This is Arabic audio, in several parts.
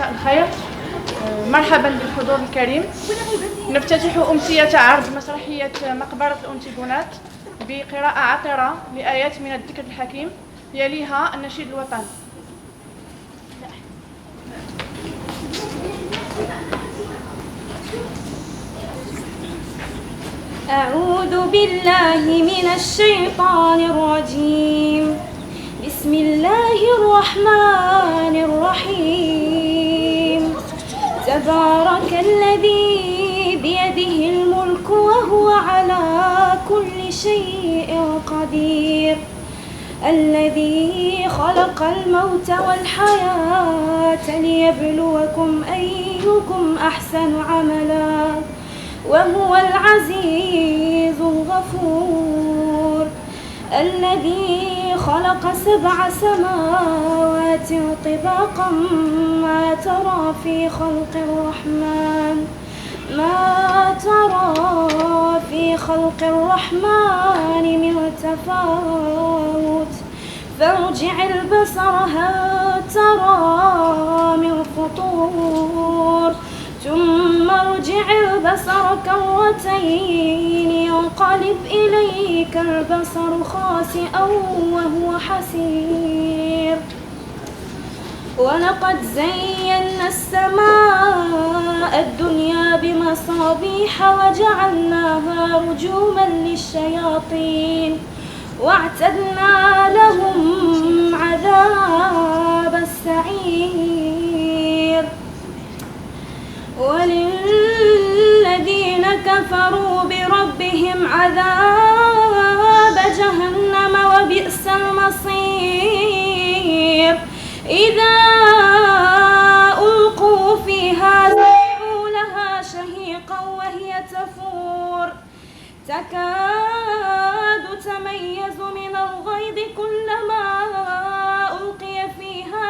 مساء الخير. مرحبا بالحضور الكريم. نفتتح أمسية عرض مسرحية مقبرة الأنتيغونات بقراءة عطرة لآيات من الذكر الحكيم يليها النشيد الوطني. أعوذ بالله من الشيطان الرجيم. بسم الله الرحمن الرحيم. تبارك الذي بيده الملك وهو على كل شيء قدير، الذي خلق الموت والحياة ليبلوكم أيكم أحسن عملا وهو العزيز الغفور، الذي خلق 7 سماوات طباقا ما ترى في خلق الرحمن من تفاوت، فارجع البصر هل ترى من فطور، ثم ارجع البصر كرتين ينقلب إليك البصر خاسئا وهو حسير. ولقد زينا السماء الدنيا بمصابيح وجعلناها رجوما للشياطين واعتدنا لهم عذاب السعير. وللذين كفروا بربهم عذاب جهنم وبئس المصير. إذا ألقوا فيها سمعوا لها شهيقا وهي تفور، تكاد تميز من الغيظ كلما ألقي فيها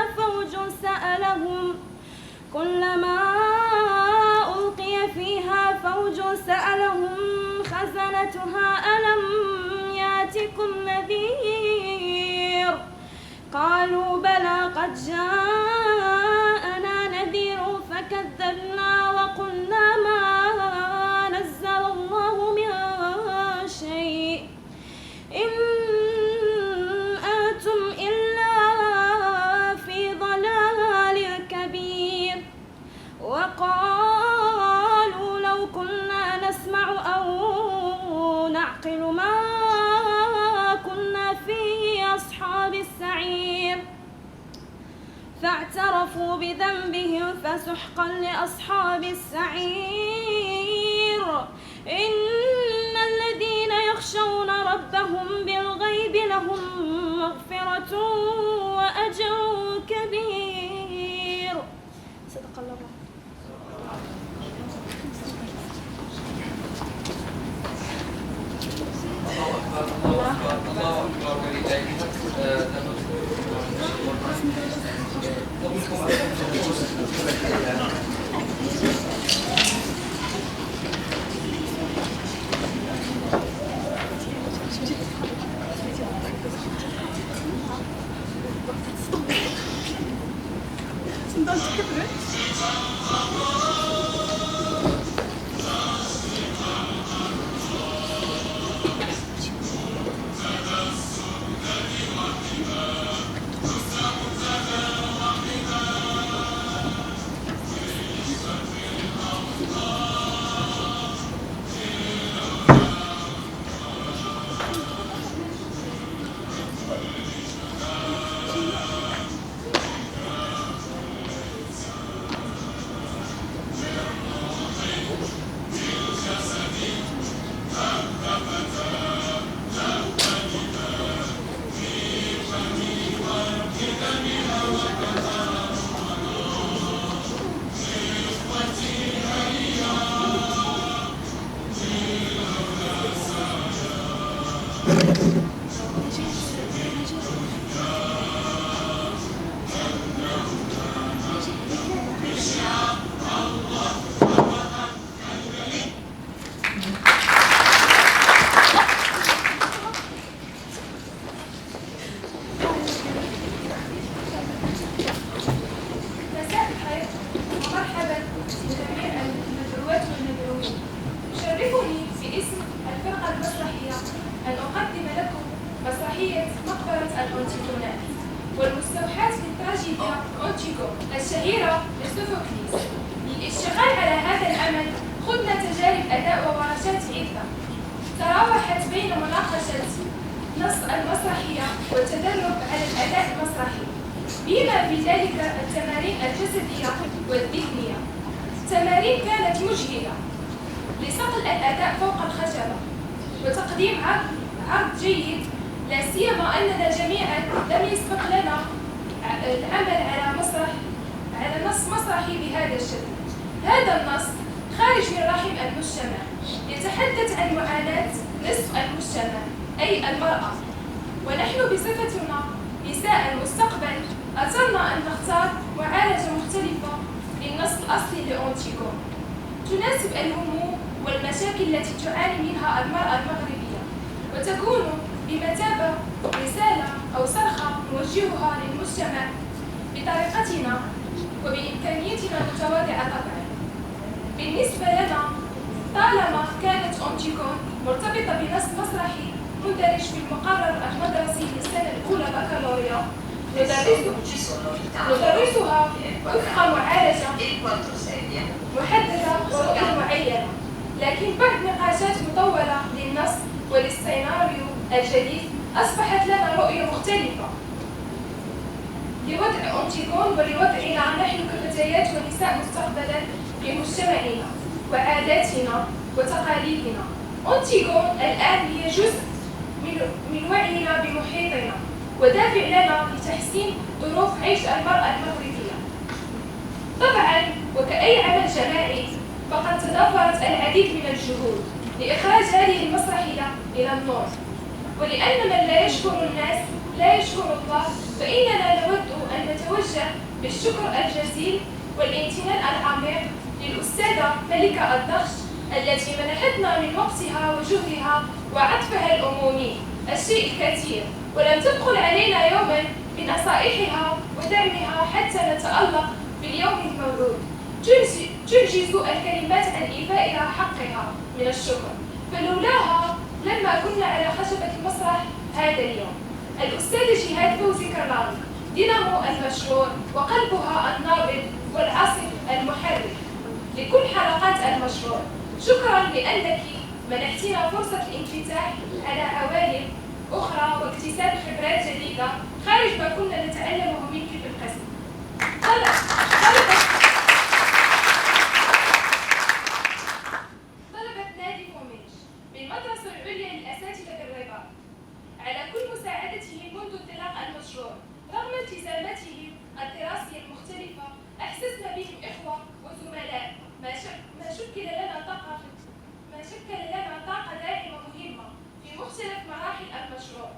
فوج سألهم خزنتها ألم يأتكم نذير؟ قالوا بلى قد جاءنا نذير فكذبنا وقلنا ما نزل الله من شيء إن أنتم إلا في ضلال كبير. وقالوا لو كنا نسمع أو نعقل ما كنا في أصحاب السعير، فاعترفوا بذنبهم فسحقا لأصحاب السعير. إن الذين يخشون ربهم بالغيب لهم مغفرة وأجر كبير. صدق الله. المسرحية أن أقدم لكم مسرحية مقبرة الأنتيغونات، والمستوحاة من تراجيديا أنتيغون الشهيرة لسوفوكليس. للاشتغال على هذا العمل خضنا تجارب أداء وورشات عدة تراوحت بين مناقشة نص المسرحية والتدرب على الأداء المسرحي، بما في ذلك التمارين الجسدية والذهنية. التمارين كانت مجهدة لصقل الأداء فوق الخشبة وتقديم عرض جيد، لا سيما أننا جميعا لم يسبق لنا العمل على نص مسرحي بهذا الشكل. هذا النص خارج من رحم المجتمع، يتحدث عن معاناة نصف المجتمع أي المرأة، ونحن بصفتنا نساء المستقبل أثرنا أن نختار معالجة مختلفة للنص الأصلي لأنتيغون تناسب الهموم والمشاكل التي تعاني منها المرأة المغربية، وتكون بمثابة رسالة أو صرخة نوجهها للمجتمع بطريقتنا وبإمكانيتنا المتواضعة طبعا. بالنسبة لنا، طالما كانت أنتيغون مرتبطة بنص مسرحي مندرج في المقرر المدرسي للسنة الأولى بكالوريا، ندرسها وفق معالجة محددة ورؤية معينة، لكن بعد نقاشات مطولة للنص وللسيناريو الجديد أصبحت لنا رؤية مختلفة لوضع أنتيغون ولوضعنا نحن كفتيات ونساء مستقبلا في مجتمعنا وعاداتنا وتقاليدنا. أنتيغون الآن هي جزء من وعينا بمحيطنا ودافع لنا لتحسين ظروف عيش المرأة المغربية. طبعا وكأي عمل جماعي فقد تضافرت العديد من الجهود لإخراج هذه المسرحية إلى النور، ولأن من لا يشكر الناس لا يشكر الله، فإننا نود أن نتوجه بالشكر الجزيل والامتنان العميق للأستاذة ملكة الدخش التي منحتنا من وقتها وجهدها وعطفها الأمومي الشيء الكثير، ولم تبخل علينا يوما بنصائحها ودعمها حتى نتألق باليوم الموعود. تعجز الكلمات عن إيفائها حقها من الشكر، فلولاها لما كنا على خشبة المسرح هذا اليوم. الأستاذ جهاد فوزي كرلاوي دينامو المشهور وقلبها النابض والعاصف المحرك لكل حلقات المشروع. شكرا لأنك منحتنا فرصة الانفتاح على عوالم أخرى واكتساب خبرات جديدة خارج ما كنا نتعلمه منك في القسم. طلبت نادي فوميش بالمدرسة العليا للأساتذة بالرباط على كل مساعدته منذ انطلاق المشروع. رغم التزاماتهم الدراسية المختلفة أحسسنا بهم إخوة وزملاء، ما شكل لنا طاقة دائمة مهمة في مختلف مراحل المشروع.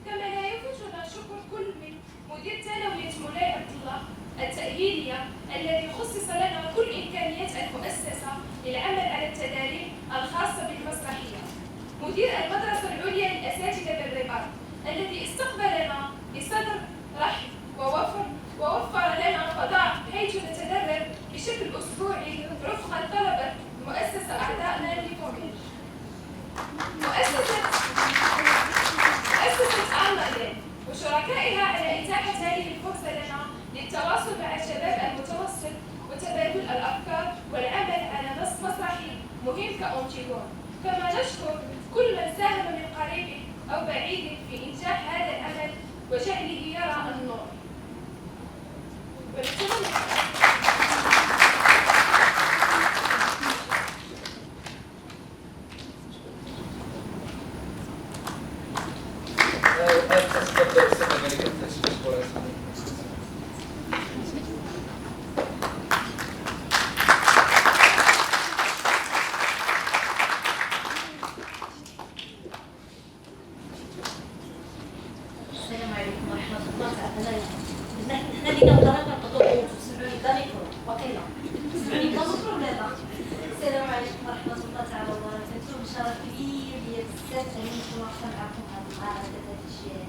كما لا يفوتنا شكر كل من مدير ثانوية مولاي عبد الله التأهيلية الذي خصص لنا كل إمكانيات المؤسسة للعمل على التدريب الخاصة بالمسرحية. مدير المدرسة العليا للأساتذة بالرباط الذي استقبلنا بصدر رحب ووفر لنا فضاء حيث نتدرب بشكل أسبوعي رفقة طلبة مؤسسة أعضائنا لفوميش. مؤسسة آمالين وشركائها على إتاحة هذه الفرصة لنا للتواصل مع شباب المتوسط وتبادل الأفكار والعمل على نص مسرحي مهم كأنتيغون. كما نشكر كل من ساهم من قريب أو بعيد في إنجاح هذا العمل وجعله يرى النور. السلام عليكم ورحمة الله تعالى. نحن اللي كنقراو كنقدروا تسمعوني بلا ميكرو وقيلا تسمعوني بلا ميكرو ولا لا؟ السلام عليكم ورحمة الله تعالى وبركاته. شرف كبير ليا بزاف أنني نكون واقفة معكم في هذه المعرض هذا الشيء.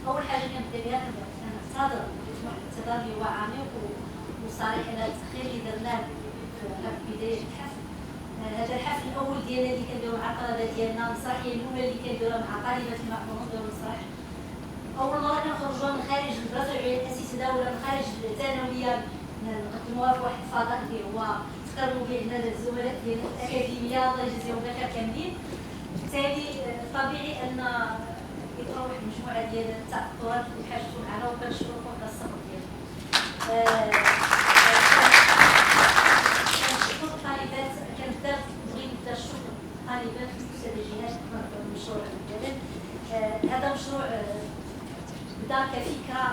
أول حاجة كنبدا بها كنعتذر الاعتذار اللي هو عميق وصريح على التأخير اللي درناه في بداية الحفل. هذا الحفل الاول ديالنا اللي كنديرو مع الطلبه ديالنا، المسرحيه الاولى اللي كنديروها مع طالبات المعهود ديال المسرح. اول مره كنخرجوها من خارج المدرسه العليا الاساسيه ولا من خارج الثانويه، نقدموها في واحد الفضاء اللي هو تكرموا به لنا الزملاء ديال الاكاديميه الله يجزيهم بخير كاملين. بالتالي طبيعي ان يطرحوا واحد المجموعه ديال التاثرات اللي حاجتوا معنا وكنشكركم على الصبر ديالكم. كنشكر الطالبات، كنبدا بغي نبدا الشكر الطالبات والاستراتيجيات في المشروع ديالنا. هذا مشروع بدا كفكره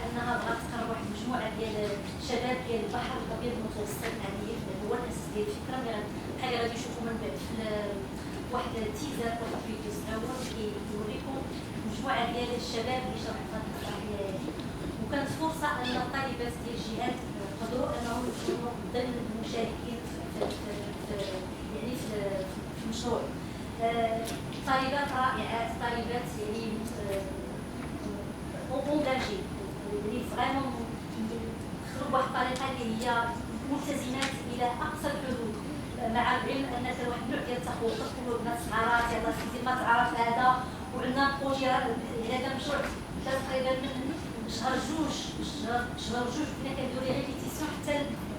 انها بغات تقرب واحد المجموعه ديال الشباب ديال البحر الابيض المتوسط، يعني هو الاساس ديال الفكره بحال اللي غادي نشوفوا من بعد في واحد التيزر واحد الفيديو صغير كيوريكم مجموعه ديال الشباب اللي شاركوا في هذه المسرحيه هذه. وكانت فرصه ان الطالبات ديال الجهات قدروا انهم يكونوا ضمن المشاركين في المشروع. طالبات رائعات، طالبات يعني اونجاجي، اللي فريمون خرجوا بواحد الطريقه اللي هي ملتزمات الى اقصى الحدود، مع العلم ان كان واحد النوع ديال التخوف كلوا بنات صغارات يلاه سيدي ما تعرف هذا. وعندنا بروجي هذا المشروع بدا تقريبا من شهر جوج كنا كنديروا لي ريبيتيسيون حتى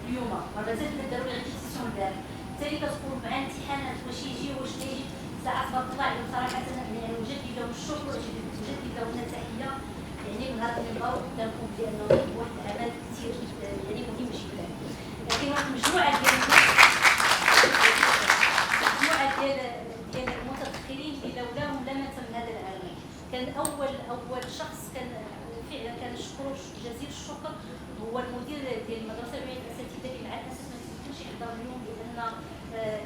اليوم، مازال كنديروا لي ريبيتيسيون البارح. بالتالي كتكون مع امتحانات واش يجي واش لا يجي. ساعات تبارك الله عليهم صراحه، يعني نجدد لهم الشكر ونجدد لهم التحيه يعني من هذا المنبر قدامكم، بانه واحد العمل كثير يعني مهم جدا. لكن واحد المجموعه ديال المتدخلين اللي لولاهم لما تم هذا العمل. كان اول شخص كان فعلا كنشكرو جزيل الشكر هو المدير ديال المدرسه العليا الاساتذه اللي مع الاساس ما يمكنش يحضر اليوم لان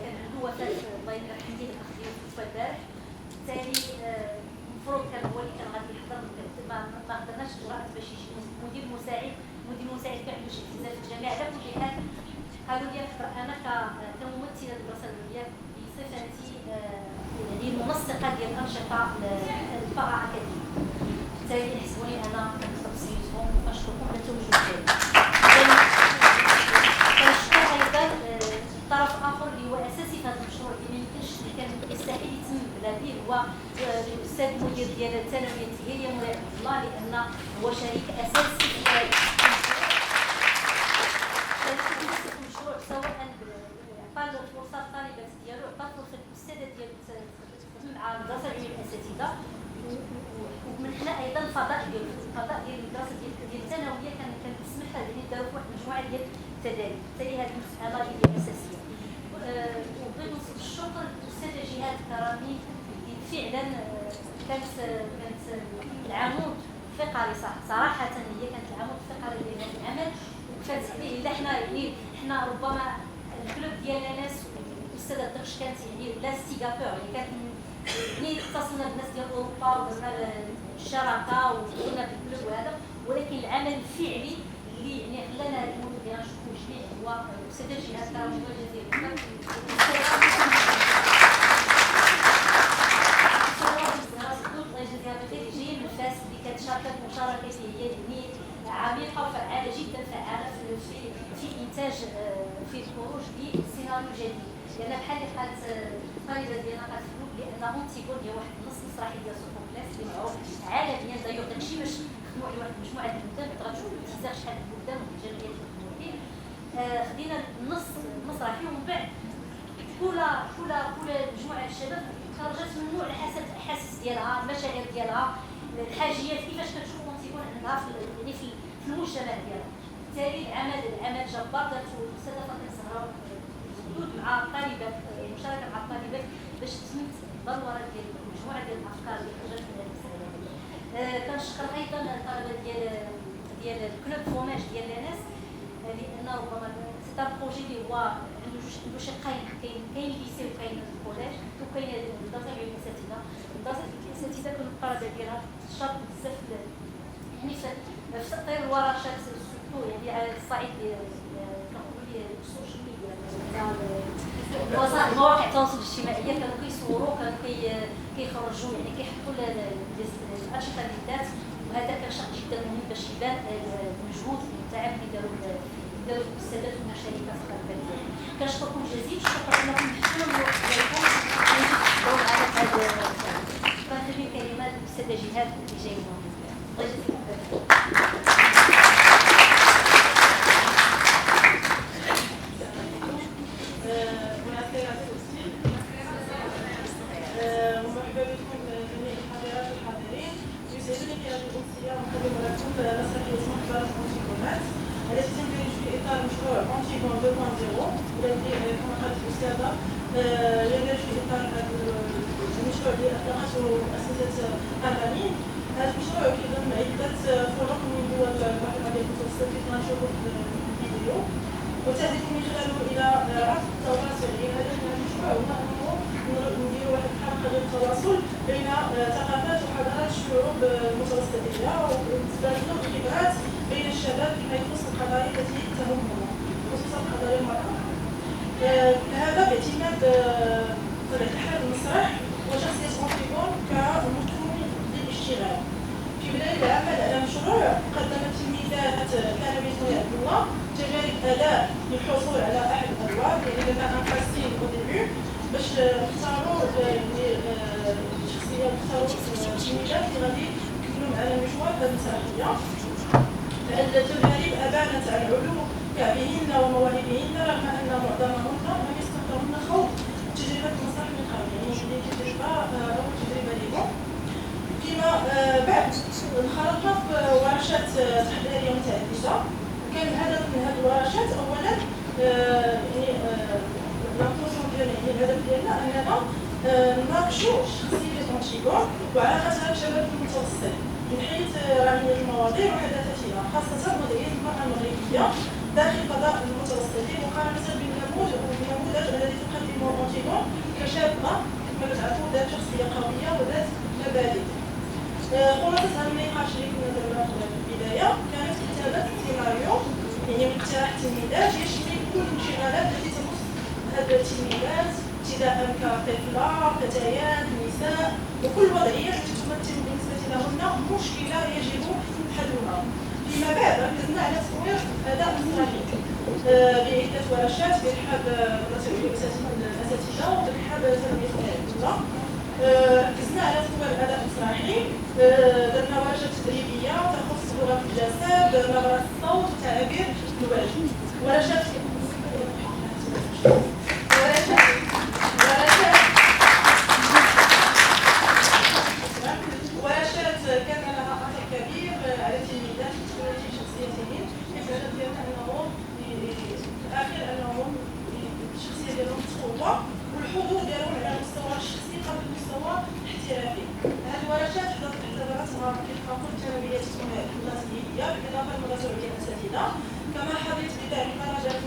كان عنده وفاه الله يرحم ليه الاخ ديالو توفى البارح. بالتالي المفروض كان هو اللي كان غادي يحضر، ما قدرناش الجرأة باش يجي مدير مساعد كان عنده شي التزام في الجامعه. على كل حال قالوا لي انا كممثله المدرسه العليا بصفتي يعني المنسقه ديال الانشطه البارا اكاديميه، بالتالي يحسبوني انا كنخصصيتهم وكنشكركم على التوجه ديالكم. كنشكر ايضا طرف اخر اللي هو اساسي في هذا المشروع اللي ما يمكنش اللي كان يستحيل يتم بلا به، هو الاستاذ المدير ديال الثانويه التهيئه مولاي عبد الله، لان هو شريك اساسي في هذا المشروع. سواء عطى الفرصه للطالبات ديالو، عطى فرصه للاستاذه ديالو مع المدرسه العليا الاساتذه، ومن هنا ايضا الفضاء ديال المدرسه ديال الثانويه كان تسمح يعني داروا واحد المجموعه ديال التدابير. بالتالي هذه المساله هي اساسيه. وبغيت نوصل الشكر للاستاذه جهاد كرامي اللي فعلا كانت العمود الفقري صراحه، هي كانت العمود الفقري لهذا العمل. وكانت الا حنا ربما الكلوب ديالنا ناس الاستاذه الدقش كانت يعني لاستيغابور، يعني كانت يعني اتصلنا بالناس ديال اوروبا ودرنا الشراكه وقلنا بالكلوب وهذا، ولكن العمل الفعلي اللي يعني خلانا الموضوع ديالنا نشوفوا جميع هو الاستاذه جهاد كرامي الله يجزيها بخير. الله يجزيها بخير جايه من فاس اللي كتشارك المشاركه هي يعني عميقه وفعاله جدا، فعاله في انتاج في الخروج بسيناريو جديد. لان بحال اللي قالت الطالبه ديالنا قالت فلوك بانه تيكون هي واحد النص مسرحي ديال سوفوكليس اللي معروف عالميا. دايوغ داكشي باش خدموا عليه واحد المجموعه ديال المدن، غتشوفوا التيزر شحال قدام الجمعيات اللي خدموا فيه. خدينا النص المسرحي ومن بعد كل مجموعه الشباب خرجت منه على حسب الاحاسيس ديالها، المشاعر ديالها، الحاجيات كيفاش كتشوفهم تيكون عندها يعني في المجتمع ديالها. بالتالي العمل جبار. دارت الاستاذه فاطمه الزهراء مع الطالبات، المشاركه مع الطالبات باش تتمت البلوره ديال مجموعه ديال الافكار اللي خرجت من هذه المساله. كنشكر ايضا الطلبه ديال الكلوب فوماج ديال لاناس، لان ربما سيت ان بروجي اللي هو عنده شقين، كاين ليسي وكاين الكوليج وكاين المدرسه ديال الاساتذه. المدرسه ديال الاساتذه كانوا الطلبه ديالها شاط بزاف يعني في تطوير الورشات سورتو يعني على الصعيد كنقولوا ليه السوشيال ميديا، وسائل مواقع التواصل الاجتماعي كانوا كيصوروا، كانوا كيخرجوا يعني كيحطوا الانشطه للذات. وهذا كان شق جدا مهم باش يبان المجهود اللي تعب اللي داروا داو السادات والمشاركه في الخدمه ديالهم. كنشكركم جزيل، شكرا انكم تحسنوا الوقت ديالكم تحضروا على هذا الكلام. كنخلي الكلمه للاستاذه جهاد اللي جايه لهم. الله يجزيكم بخير. مرحبا بكم جميع الحاضرات والحاضرين. يسعدني في هذه الأمسية نقدم لكم مسرحية مقبرة أنتيغونات التي تندرج في إطار مشروع أنتيغون 2.0 الذي كما قالت الأستاذة يندرج في إطار هذا المشروع الذي أطلقته مؤسسة أرامين. هذا المشروع كيضم عدة فرق من دول البحر الأبيض المتوسط كما نشوفوا في الفيديو، وتهدف من خلاله إلى رفع التواصل. هذا المشروع هو أنه نديروا واحد الحلقة ديال التواصل بين ثقافات وحضارات الشعوب المتوسطية ونستغلوا الخبرات بين الشباب فيما يخص القضايا التي تهمهم خصوصا القضايا المرأة. هذا باعتماد طبيعة الحال المسرح وشخصية أنتيغون كمكون للاشتغال. في بداية العمل على المشروع قدمت تلميذات كان باسمها عبد الله تجارب أداء للحصول على أحد الأدوار، يعني لنا أن كاستينغ أو ديبي باش نختاروا الشخصية التلميذات اللي غادي يكملوا معنا المشوار هذه المسرحية. التجارب أبانت عن علو كعبهن ومواهبهن رغم أن معظمهن لم يستطعن خوض تجربة المسرح من قبل، يعني هذه تجربة أول تجربة لهم. فيما بعد انخرطنا في ورشات تحضيرية متعددة. كان الهدف من هذه الورشات أولا الهدف ديالنا أننا نناقشوا شخصية أنتيغون وعلاقتها بشباب المتوسط من حيث رأي المواضيع وحداثتها، خاصة وضعية المرأة المغربية داخل الفضاء المتوسطي مقارنة بالنموذج الذي تقدمه أنتيغون كشابة كما تعرفون ذات شخصية قوية وذات مبادئ. خلاصة هذا النقاش اللي كنا درناه في البداية كانت كتابة سيناريو يعني من اقتراح التلميذات يشمل كل الانشغالات التي تمس هذه التلميذات ابتداء كطفلة، فتيات، نساء، وكل وضعية التي تمثل بالنسبة لهن مشكلة يجب حلها. فيما بعد ركزنا على تطوير أداء مسرحي بعدة ورشات برحاب الأساتذة وبرحاب تلاميذ العلة. ركزنا على تطوير الأداء المسرحي، درنا ورشة تدريبية تخص لغة الجسد، نبرة الصوت وتعابير الوجه. ورشات كان لها أثر كبير على التلميذات في تكوين شخصيتهم. الهدف ديالنا أنهم في الآخر أنهم الشخصية ديالهم تقوى والحضور ديالهم على المستوى الشخصي قبل المستوى الاحترافي. هذه الورشات اعتبرتها كتحقق التربية التناسلية بالإضافة للمدرسة الأساتذة. كما حظيت بذلك مراجع في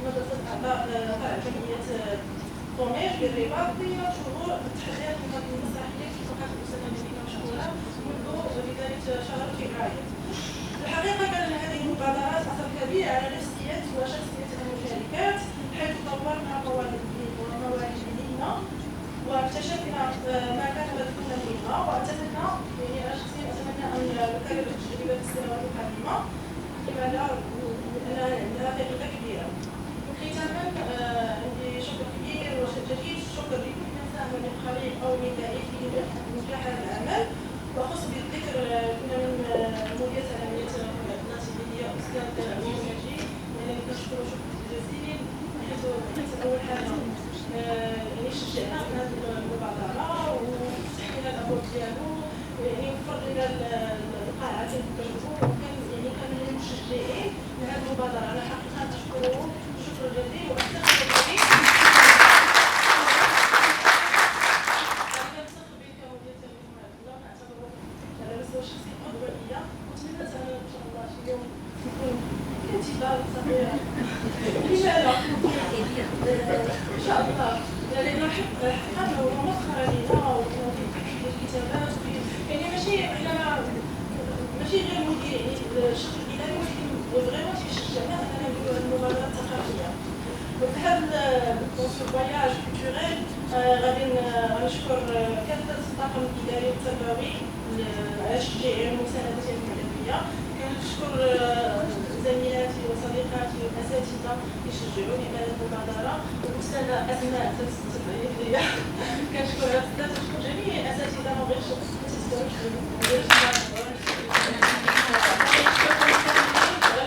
مدرسة أعضاء فرع جمعية طومير بالرباط طيلة شهور التحديات المسرحية في فقرة الأستاذة مدينة مشهورة منذ بداية شهر فبراير. الحقيقة كان لهذه المبادرات أثر كبير على نفسية وشخصية المشاركات، حيث طورنا مواهبهن واكتشفنا ما كان مدفونا فيها، واعتمدنا يعني أنا شخصيا أتمنى أن نكرر التجربة في السنوات القادمة لماذا؟ لأنها عندها فائدة كبيرة. ختاما عندي شكر كبير وجديد شكر لكل من ساهم من قريب أو من بعيد في نجاح هذا العمل، وأخص بالذكر كنا من مدير تلاميذ الناصرية أستاذ أمين نجيب، يعني كنشكرو شكر جزيل حيث أول حاجة يعني شجعنا في هذه المبادرة وفتح لنا الأبواب ديالو، يعني وفر لنا القاعة اللي كنجربو، وكان يعني كان من المشجعين لهذه المبادرة. أنا حقيقة أشكره شكر جزيل وأفتخر به. لماذا؟ إن شاء الله لأن حقا هو مسخرة لنا وفي الكتابات وفي يعني ماشي غير مدير يعني الشغل الإداري، ولكن غير تيشجعنا أننا نديرو هذه المبادرات الثقافية. وفي هذا الفواياج كولتوريل غادي نشكر كافة الطاقم الإداري والتربوي على تشجيعهم ومساندتهم الأدبية. كنشكر زميلاتي وصديقاتي والاساتذه يشجعوني على هذه المبادره، والاستاذه اسماء تتعيط ليا كنشكرها بزاف، كنشكر جميع الاساتذه ما بغيتش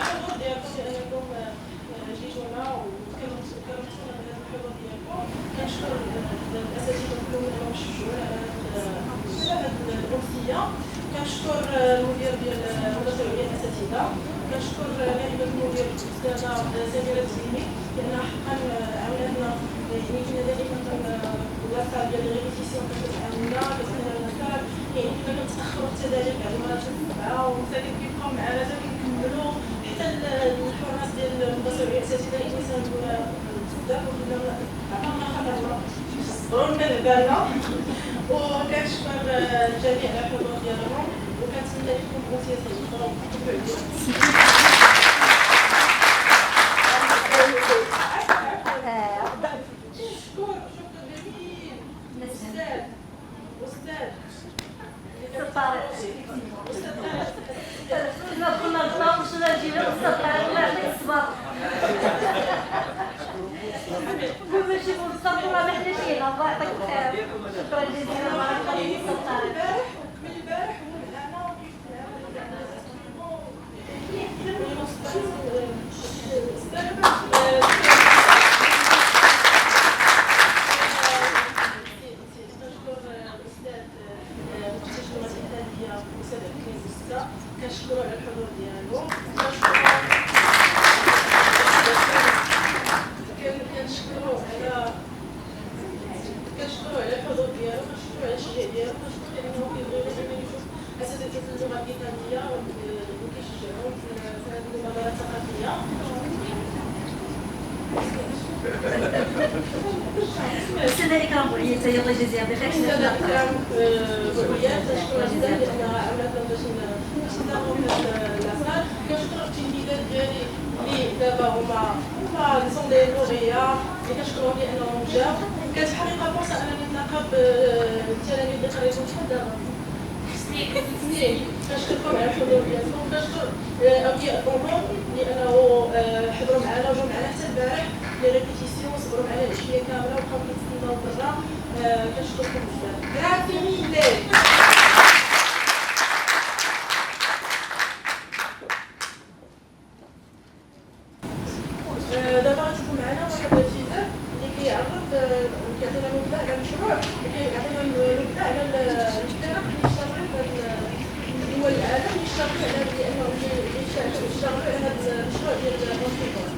الحضور ديالكم لانكم جيتونا وكرمتونا بهذا الحضور ديالكم. كنشكر الاساتذه كلهم اللي شجعونا على هذه الامسيه. كنشكر المدير ديال المدرسه العليا الاساتذه، كنشكر نائبه المدير الاستاذه سميره الزيني لانها حقا عاونتنا، يعني كنا دائما الوقفه ديال لي ريبيتيسيون كتعاوننا كتعطينا المثال، يعني كنا كنتاخروا التدريب بعد المرات 7 ومساكن كيبقاو معنا حتى كنكملوا، حتى الحراس ديال المدرسه العليا الاساتذه اللي ساندونا بزاف وكنا عطاونا خبرنا صبروا لنا بالنا. وكنشكر الجميع على الحضور ديالهم وكنتمنى لكم امسيه سعيده. شكرا جميل استاذ طارق كنا نتناقشوا نجيبوا استاذ طارق الله يعطيك الصبر ماشي مستقبل ما حداشينا الله يعطيك الخير. شكرا جزيلا بارك الله فيك استاذ طارق. من البارح كنشكرو على الحضور ديالو، كنشكرو على الحضور ديالو، كنشكرو على الشجاع ديالو، كنشكرو لانه كيبغيو دائما يشوف اساتذه اللغه البريطانيه وكيشجعوهم في هذه المبادره الثقافيه. السنه اكرام بوعيات الله يجزيها بخير. السنه اكرام بوعيات كنشكرها بزاف لانها عاونتنا باش نستافدوا من لاصال. كنشكر التلميذات ديالي اللي دابا هما سون دي لوغيا اللي كنشكرهم لانهم جاو. كانت الحقيقه فرصه انني نتلاقى بالتلاميذ اللي قريبهم شحال دابا سنين. كنشكركم على الحضور ديالكم، كنشكر اولياء الامور لانه حضروا معنا وجاو معنا حتى البارح لي ريبيتيسيون، صبروا معنا العشيه كامله وبقاو كيتسناو برا. كنشكركم بزاف. غراتي ميلي. دابا غتشوفوا معنا واحد التيزر اللي كيعرض كيعطينا نبذه على المشروع، كيعطينا نبذه على الفرق اللي اشتغلوا في دول العالم اللي اشتغلوا على لانهم اشتغلوا على هذا المشروع ديال الانتيكور.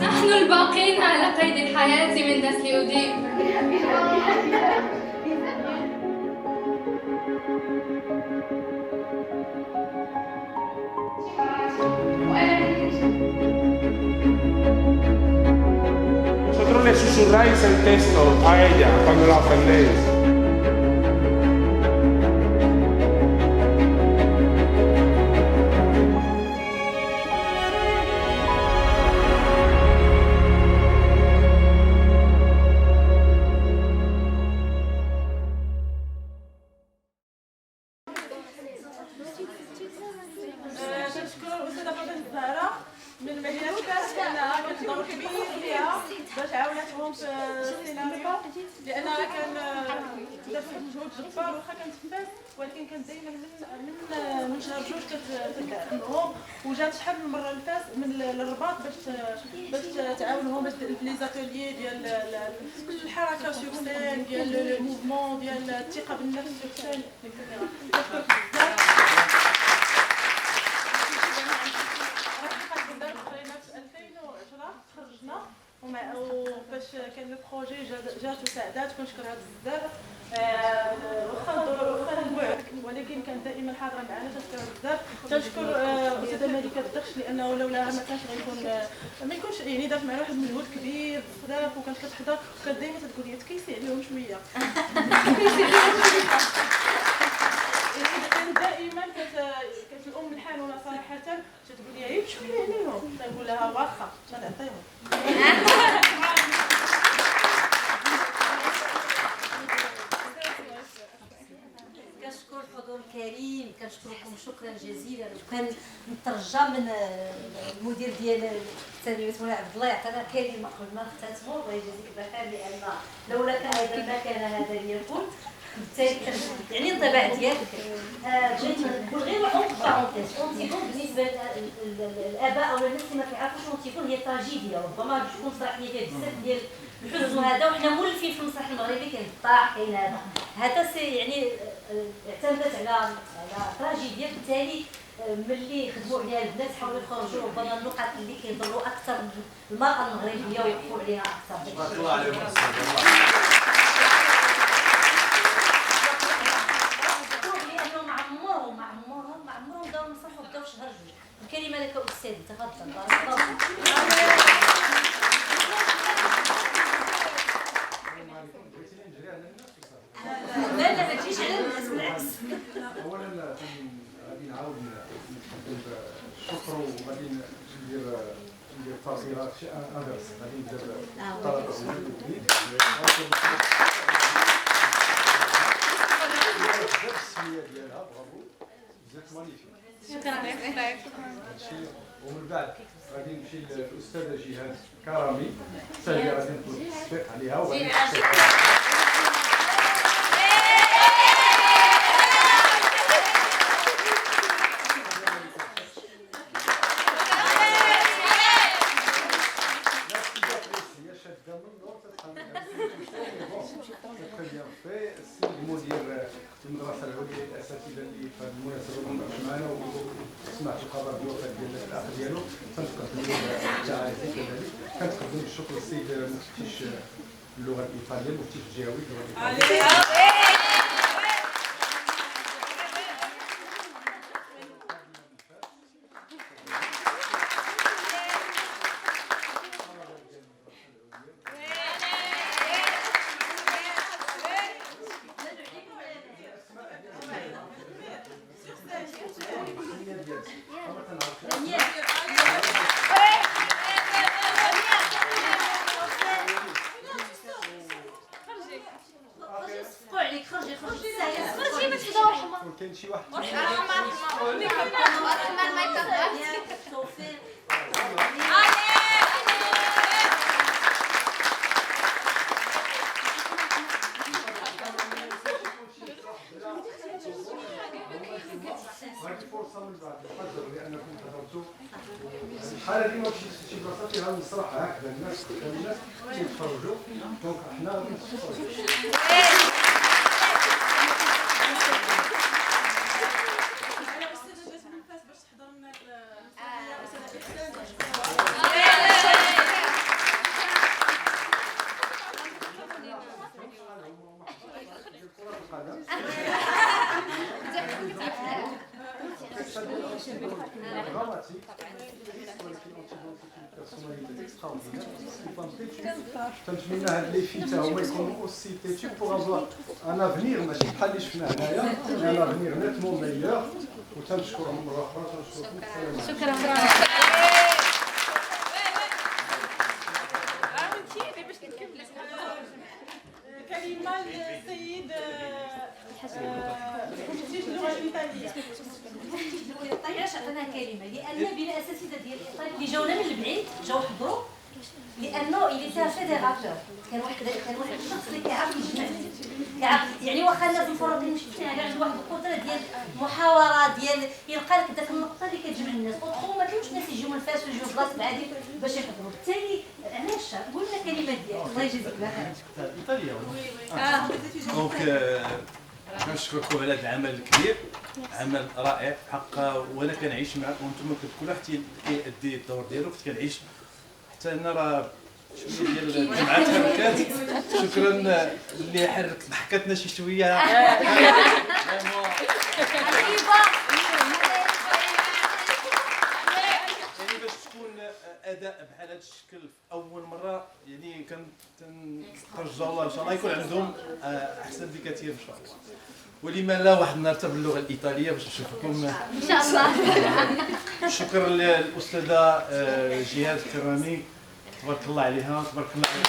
نحن الباقين على قيد الحياة من نسل أوديب. Vosotros le susurráis el texto a ella cuando la ofendéis. لانها كان دار واحد المجهود جبار، واخا كانت في فاس ولكن كانت دائما من شهر جوج كتعاونهم، وجات شحال من مره لفاس من الرباط باش تعاونهم، باش لي زاتيليي ديال الحركه سور سين، ديال الموفمون، ديال الثقه بالنفس سور سين تخرجنا وفاش كان لو بروجي جات وساعدات، كنشكرها بزاف. واخا الوعد ولكن كانت دائما حاضره معنا، تنشكرها بزاف. تنشكر الاستاذه ملكه الدخش لانه لولاها ما كانش غيكون ما يكونش، يعني دارت معنا واحد المجهود كبير بزاف، وكانت كتحضر وكانت دائما تقول لي تكيسي عليهم شويه كانت دائما كانت الام الحانونه صراحه تقول لي عيب شويه عليهم، تنقول لها واخا غنعطيهم. كنشكر الحضور الكريم، كنشكركم شكرا جزيلا. وكان نترجى من المدير ديال الثانويات مولاي عبد الله يعطينا كلمه قبل ما نختتموا، الله يجازيك بخير، لان لولاك ايضا ما كان هذا ليكون. بالتالي يعني الانطباع ديالك بغيت نقول غير واحد بارونتيز. اونتيغون بالنسبه للاباء او الناس اللي ما كيعرفوش اونتيغون هي تراجيديا، ربما تكون مسرحيه فيها بزاف ديال الحزن وهذا، وحنا مولفين في المسرح المغربي كاين الطاح كاين هذا سي يعني اعتمدت على تراجيديا. بالتالي ملي خدموا عليها البنات حاولوا يخرجوا ربما النقط اللي كيضروا اكثر المراه المغربيه ويوقفوا عليها اكثر. بارك الله عليكم. معمرهم داو المسرح وبداو في شهر جوج. الكلمه لك استاذي، تفضل. بارك الله فيك. لا ما تجيش على الناس، بالعكس. اولا غادي نعاود نقدم الشكر، وغادي ندير فاصله شيء ادرس، غادي ندير طلبه السميه ديالها برافو بزاف مانيفيك. شكرا. ومن بعد غادي نمشي للاستاذه جهاد كرامي، حتى هي غادي نكون تصفيق عليها وغادي المدرسه العليا الاساتذه اللي في هذه المناسبه كنت معنا وسمعت الخبر بالوفاه ديال الاخ ديالو، تنقدم له التعازي. كذلك كنتقدم بالشكر للسيد مفتش اللغه الايطاليه، المفتش الجهوي اللغه الايطاليه. كاين شي واحد الرحمن ما يتغيرش. هذه فرصه من بعد نقدر لانكم حضرتوا الحاله دي، ما مشيتش شي بلاصه فيها المسرح هكذا الناس كيتفرجوا، دونك حنا غادي نتفرجوا. تنتمنى هاد لي في حتى هما يكونوا اوسي تيتو بوغ افوار ان افنيغ ماشي بحال اللي شفنا هنايا، ان افنيغ نيتمون ميور. وتنشكرهم مره اخرى، تنشكركم. شكرا. كلمه للسيد مفتش اللغه الايطاليه. علاش عطيناها كلمه؟ لان بلا اساتذه ديال الايطالي اللي جاونا من البعيد، جاو حضروا لانه اللي فيها فيديراتور، كان واحد الشخص اللي كيعرف يجمع، كيعرف يعني واخا الناس مفرطين مش كاين كاع واحد القدره ديال المحاوره ديال يلقى لك داك النقطه اللي كتجمع الناس، وتخو ما كاينش ناس يجيو من فاس ويجيو بلاصه بعادي باش يحضروا. بالتالي علاش قول لنا كلمات ديالك الله يجازيك بخير. ايطاليا دونك كنشكركم على هذا العمل الكبير، عمل رائع حق، وانا كنعيش معكم وانتم كل واحد كيأدي الدور ديالو، كنت كنعيش حتى انا راه شويه ديال الجمعات حركات. شكرا اللي حرك ضحكتنا شي شويه. يعني باش تكون اداء بحال هذا الشكل في اول مره، يعني كنترجى الله ان شاء الله يكون عندهم احسن بكثير ان شاء الله. ولما لا واحد النهار حتى باللغه الايطاليه باش نشوفكم ان شاء الله. شكرا للاستاذه جهاد الكرامي، تبارك الله عليها، تبارك الله عليها.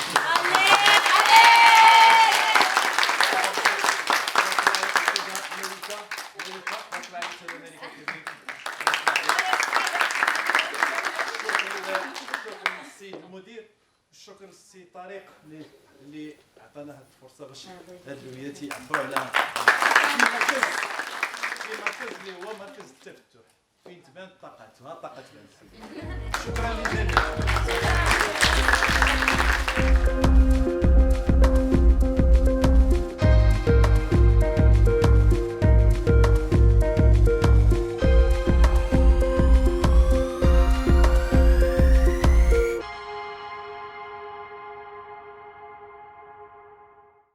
السيد المدير، الشكر للسي طارق اللي عطانا هذه الفرصه باش هاد الوليدات يعبروا على شي مركز اللي هو مركز التفتح فين تبان طاقتها طاقه الانسان. شكرا للجميع.